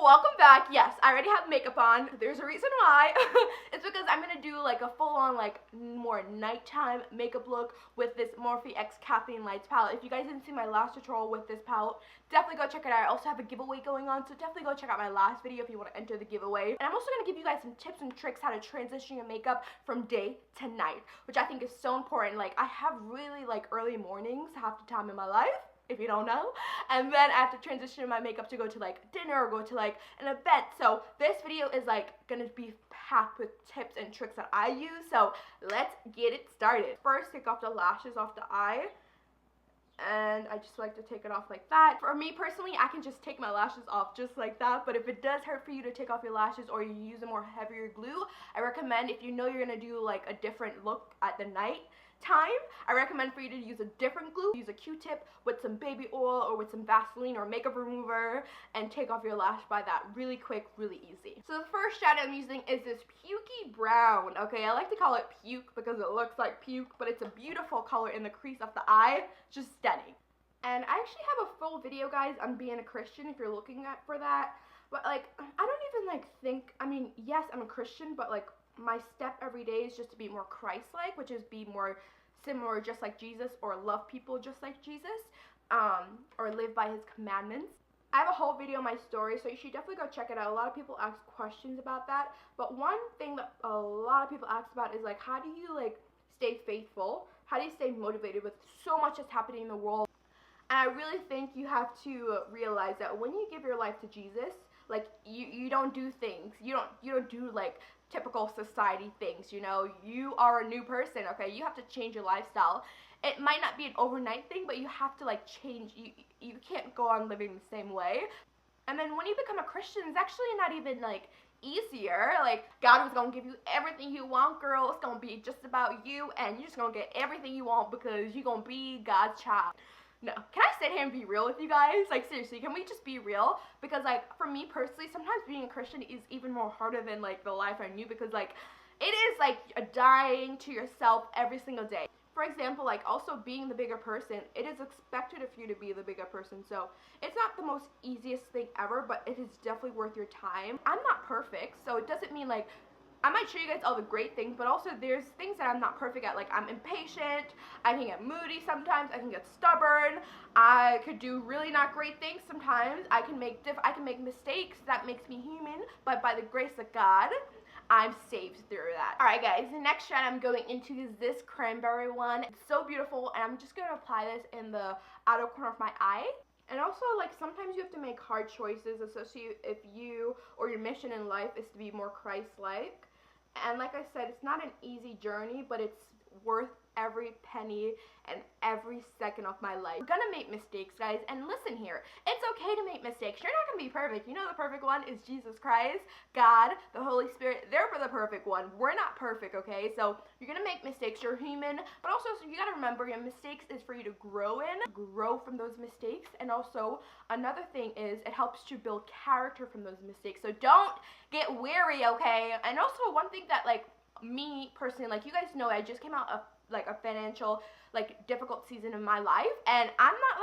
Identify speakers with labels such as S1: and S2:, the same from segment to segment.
S1: welcome back. Yes, I already have makeup on. There's a reason why. It's because I'm gonna do like a full-on like more nighttime makeup look with this Morphe X KathleenLights Palette. If you guys didn't see my last tutorial with this palette, definitely go check it out. I also have a giveaway going on, so definitely go check out my last video if you want to enter the giveaway. And I'm also gonna give you guys some tips and tricks how to transition your makeup from day to night, which I think is so important. Like, I have really like early mornings half the time in my life, if you don't know, and then I have to transition my makeup to go to like dinner or go to like an event. So this video is like gonna be packed with tips and tricks that I use, so let's get it started. First, take off the lashes off the eye, and I just like to take it off like that. For me personally, I can just take my lashes off just like that, but if it does hurt for you to take off your lashes or you use a more heavier glue, I recommend, if you know you're gonna do like a different look at the night time, I recommend for you to use a different glue. Use a Q-tip with some baby oil or with some Vaseline or makeup remover and take off your lash by that really quick, really easy. So the first shade I'm using is this pukey brown. Okay, I like to call it puke because it looks like puke, but it's a beautiful color in the crease of the eye. Just stunning. And I actually have a full video, guys, on being a Christian if you're looking for that. But like, I don't even like think, I mean, yes, I'm a Christian, but like my step every day is just to be more Christ-like, which is be more similar just like Jesus, or love people just like Jesus, or live by his commandments. I have a whole video on my story, so you should definitely go check it out. A lot of people ask questions about that, but one thing that a lot of people ask about is like, how do you like stay faithful? How do you stay motivated with so much that's happening in the world? And I really think you have to realize that when you give your life to Jesus, like you don't do things, you don't do like typical society things, you know. You are a new person, okay? You have to change your lifestyle. It might not be an overnight thing, but you have to like change. You can't go on living the same way. And then when you become a Christian, it's actually not even like easier. Like, God was gonna give you everything you want, girl. It's gonna be just about you, and you're just gonna get everything you want because you're gonna be God's child. No, can I sit here and be real with you guys? Like, seriously, can we just be real? Because like, for me personally, sometimes being a Christian is even more harder than like the life I knew, because like, it is like dying to yourself every single day. For example, like also being the bigger person, it is expected of you to be the bigger person, so it's not the most easiest thing ever, but it is definitely worth your time. I'm not perfect, so it doesn't mean like, I might show you guys all the great things, but also there's things that I'm not perfect at. Like, I'm impatient, I can get moody sometimes, I can get stubborn, I could do really not great things sometimes, I can make mistakes. That makes me human, but by the grace of God, I'm saved through that. Alright guys, the next shade I'm going into is this cranberry one. It's so beautiful, and I'm just going to apply this in the outer corner of my eye. And also, like, sometimes you have to make hard choices, especially if you or your mission in life is to be more Christ-like. And like I said, it's not an easy journey, but it's worth every penny and every second of my life. We're gonna make mistakes, guys, and listen here, it's okay to make mistakes. You're not gonna be perfect. You know the perfect one is Jesus Christ, God, the Holy Spirit. They're for the perfect one. We're not perfect, okay? So you're gonna make mistakes. You're human, but also so you gotta remember, your mistakes is for you to grow from those mistakes. And also another thing is it helps to build character from those mistakes. So don't get weary, okay? And also one thing that like me personally, like you guys know, I just came out of like a financial like difficult season in my life, and I'm not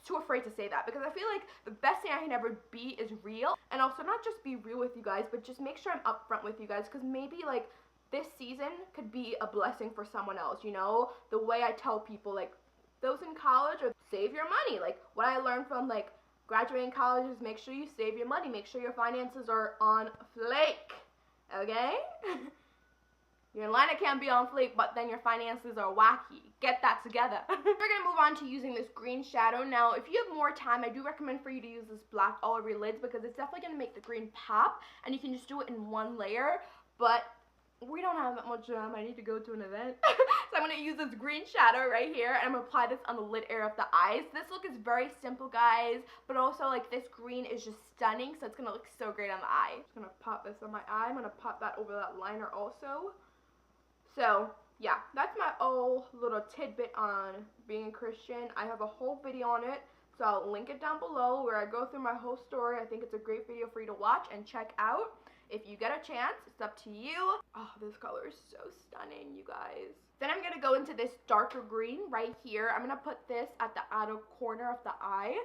S1: too afraid to say that, because I feel like the best thing I can ever be is real. And also not just be real with you guys, but just make sure I'm upfront with you guys, because maybe like this season could be a blessing for someone else, you know. The way I tell people, like those in college, or save your money, like what I learned from like graduating college is make sure you save your money, make sure your finances are on flake, okay? Your line can't be on fleek, but then your finances are wacky. Get that together. We're gonna move on to using this green shadow. Now, if you have more time, I do recommend for you to use this black all over your lids, because it's definitely gonna make the green pop, and you can just do it in one layer, but we don't have that much time. I need to go to an event. So I'm gonna use this green shadow right here, and I'm gonna apply this on the lid area of the eyes. This look is very simple, guys, but also like this green is just stunning, so it's gonna look so great on the eye. Just gonna pop this on my eye. I'm gonna pop that over that liner also. So yeah, that's my old little tidbit on being a Christian. I have a whole video on it, so I'll link it down below where I go through my whole story. I think it's a great video for you to watch and check out. If you get a chance, it's up to you. Oh, this color is so stunning, you guys. Then I'm gonna go into this darker green right here. I'm gonna put this at the outer corner of the eye.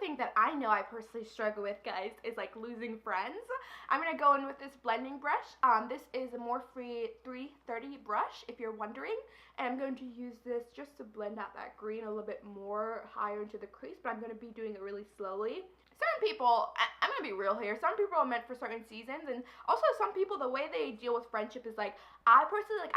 S1: thing that I know I personally struggle with, guys, is like losing friends. I'm going to go in with this blending brush. This is a Morphe 330 brush, if you're wondering. And I'm going to use this just to blend out that green a little bit more higher into the crease, but I'm going to be doing it really slowly. Certain people, I'm going to be real here, some people are meant for certain seasons, and also some people, the way they deal with friendship is like, I personally, like,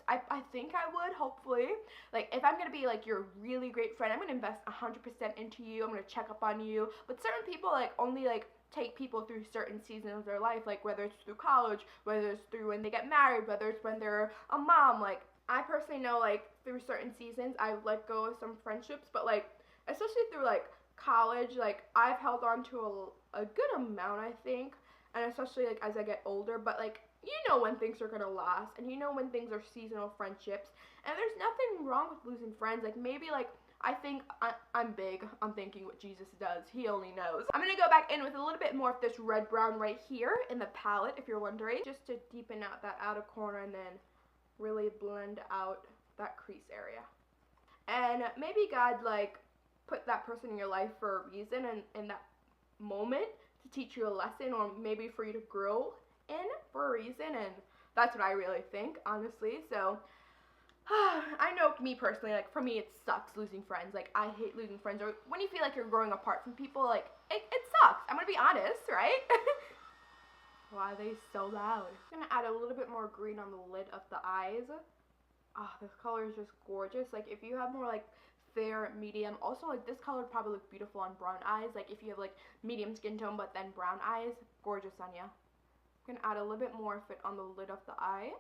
S1: I think I would, hopefully, like, if I'm going to be, like, your really great friend, I'm going to invest 100% into you, I'm going to check up on you, but certain people, like, only, like, take people through certain seasons of their life, like, whether it's through college, whether it's through when they get married, whether it's when they're a mom, like, I personally know, like, through certain seasons, I've let go of some friendships, but, like, especially through, like, college, like, I've held on to a good amount, I think, and especially, like, as I get older, but, like, you know when things are gonna last, and you know when things are seasonal friendships, and there's nothing wrong with losing friends. Like, maybe, like, I think I'm big on thinking what Jesus does. He only knows. I'm gonna go back in with a little bit more of this red brown right here in the palette, if you're wondering, just to deepen out that outer corner and then really blend out that crease area. And maybe God, like, put that person in your life for a reason, and in that moment to teach you a lesson, or maybe for you to grow in for a reason, and that's what I really think, honestly. So I know, me personally, like, for me it sucks losing friends. Like, I hate losing friends, or when you feel like you're growing apart from people, like, it sucks. I'm gonna be honest, right? Why are they so loud? I'm gonna add a little bit more green on the lid of the eyes. Oh, this color is just gorgeous. Like, if you have more, like, fair, medium, also, like, this color would probably look beautiful on brown eyes. Like, if you have, like, medium skin tone but then brown eyes, gorgeous on ya. I'm gonna add a little bit more of it on the lid of the eye.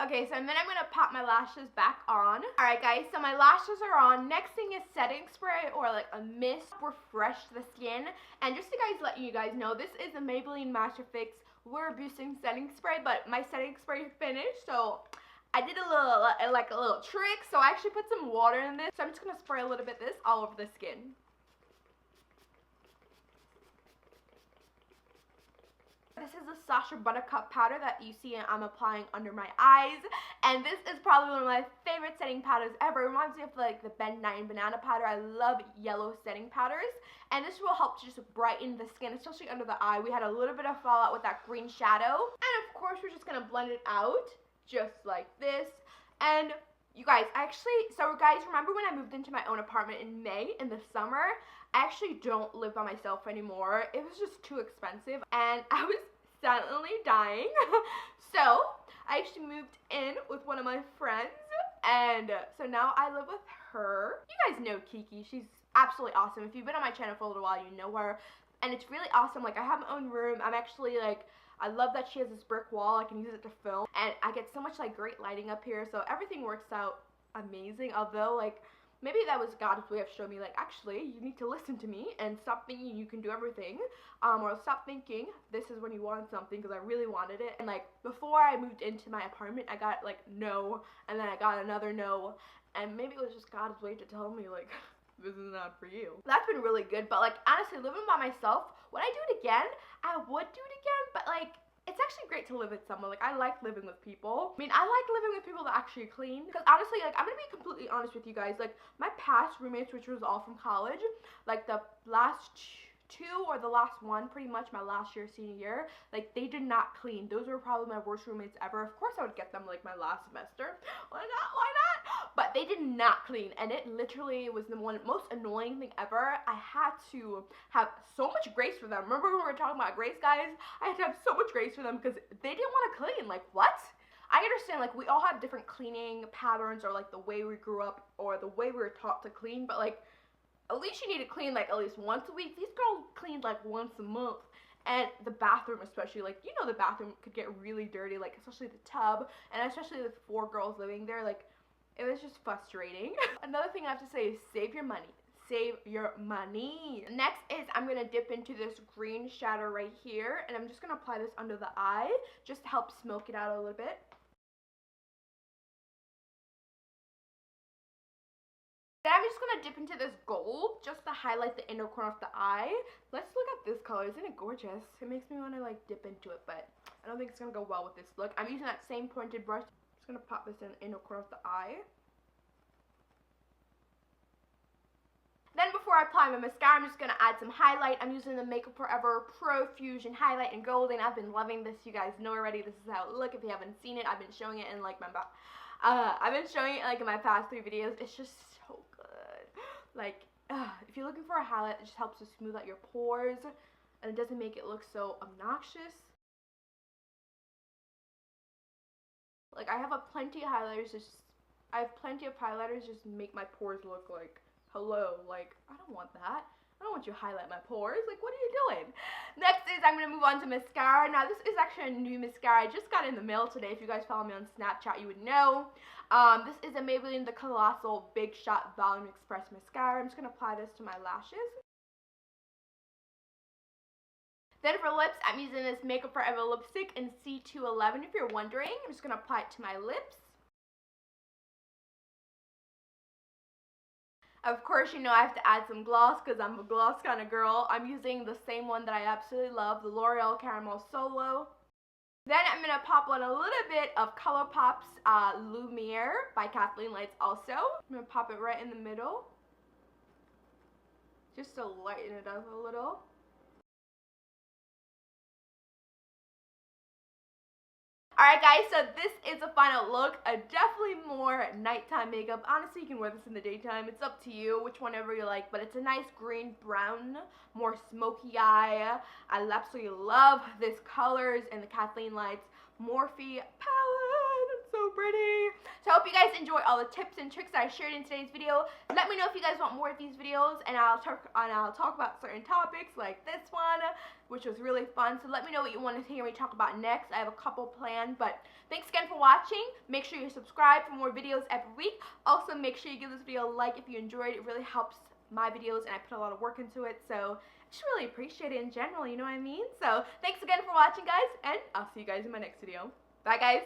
S1: Okay, so then I'm gonna pop my lashes back on. Alright, guys, so my lashes are on. Next thing is setting spray, or like a mist, refresh the skin. And just to let you guys know, this is a Maybelline Matcha Fix We're Boosting setting spray, but my setting spray finished, so I did a little trick. So I actually put some water in this, so I'm just gonna spray a little bit of this all over the skin. This is a Sacha Buttercup powder that you see I'm applying under my eyes, and this is probably one of my favorite setting powders ever. It reminds me of like the Ben 9 banana powder. I love yellow setting powders, and this will help to just brighten the skin, especially under the eye. We had a little bit of fallout with that green shadow, and of course we're just gonna blend it out just like this. And you guys, so guys, remember when I moved into my own apartment in May, in the summer? I actually don't live by myself anymore. It was just too expensive, and I was silently dying. So I actually moved in with one of my friends, and so now I live with her. You guys know Kiki. She's absolutely awesome. If you've been on my channel for a little while, you know her, and it's really awesome. Like, I have my own room. I'm actually like, I love that she has this brick wall. I can use it to film, and I get so much like great lighting up here, so everything works out amazing. Although, like, maybe that was God's way of showing me, like, actually, you need to listen to me and stop thinking you can do everything, or stop thinking this is when you want something, because I really wanted it. And, like, before I moved into my apartment, I got, like, no, and then I got another no, and maybe it was just God's way to tell me, like, this is not for you. That's been really good, but, like, honestly, living by myself, would I do it again? I would do it again, but, like, it's actually great to live with someone. Like, I like living with people. I mean, I like living with people that actually clean, because honestly, like, I'm gonna be completely honest with you guys. Like, my past roommates, which was all from college, like, the last two or the last one, pretty much my last year, senior year, like, they did not clean. Those were probably my worst roommates ever. Of course, I would get them, like, my last semester. Why not? Why not? But they did not clean, and it literally was the most annoying thing ever. I had to have so much grace for them. Remember when we were talking about grace, guys? I had to have so much grace for them because they didn't want to clean. Like, what? I understand, like, we all have different cleaning patterns, or like the way we grew up, or the way we were taught to clean, but like, at least you need to clean like at least once a week. These girls cleaned like once a month. And the bathroom especially, like, you know, the bathroom could get really dirty, like, especially the tub, and especially with 4 girls living there, like, it was just frustrating. Another thing I have to say is save your money. Save your money. Next is I'm going to dip into this green shadow right here, and I'm just going to apply this under the eye, just to help smoke it out a little bit. Then I'm just going to dip into this gold, just to highlight the inner corner of the eye. Let's look at this color. Isn't it gorgeous? It makes me want to, like, dip into it, but I don't think it's going to go well with this look. I'm using that same pointed brush. I'm just going to pop this in the inner corner of the eye. Then before I apply my mascara, I'm just going to add some highlight. I'm using the Makeup Forever Pro Fusion Highlight in Gold, and I've been loving this. You guys know already. This is how it looks. If you haven't seen it, I've been showing it in like my in my past 3 videos. It's just so good. Like, if you're looking for a highlight, it just helps to smooth out your pores, and it doesn't make it look so obnoxious. Like, I have plenty of highlighters just make my pores look like, hello, like, I don't want that. I don't want you to highlight my pores. Like, what are you doing? Next is I'm going to move on to mascara. Now, this is actually a new mascara. I just got it in the mail today. If you guys follow me on Snapchat, you would know. This is a Maybelline The Colossal Big Shot Volume Express Mascara. I'm just going to apply this to my lashes. Then for lips, I'm using this Makeup Forever lipstick in C211. If you're wondering, I'm just going to apply it to my lips. Of course, you know I have to add some gloss because I'm a gloss kind of girl. I'm using the same one that I absolutely love, the L'Oreal Caramel Solo. Then I'm going to pop on a little bit of ColourPop's Lumiere by KathleenLights also. I'm going to pop it right in the middle, just to lighten it up a little. Alright guys, so this is the final look. Definitely more nighttime makeup. Honestly, you can wear this in the daytime. It's up to you, whichever you like. But it's a nice green brown, more smoky eye. I absolutely love this colors in the KathleenLights Morphe palette. It's so pretty. So I hope you guys enjoy all the tips and tricks that I shared in today's video. Let me know if you guys want more of these videos, and I'll talk about certain topics like this one, which was really fun. So let me know what you want to hear me talk about next. I have a couple planned, but thanks again for watching. Make sure you subscribe for more videos every week. Also, make sure you give this video a like if you enjoyed it. It really helps my videos, and I put a lot of work into it, so I just really appreciate it in general, you know what I mean? So thanks again for watching, guys, and I'll see you guys in my next video. Bye, guys.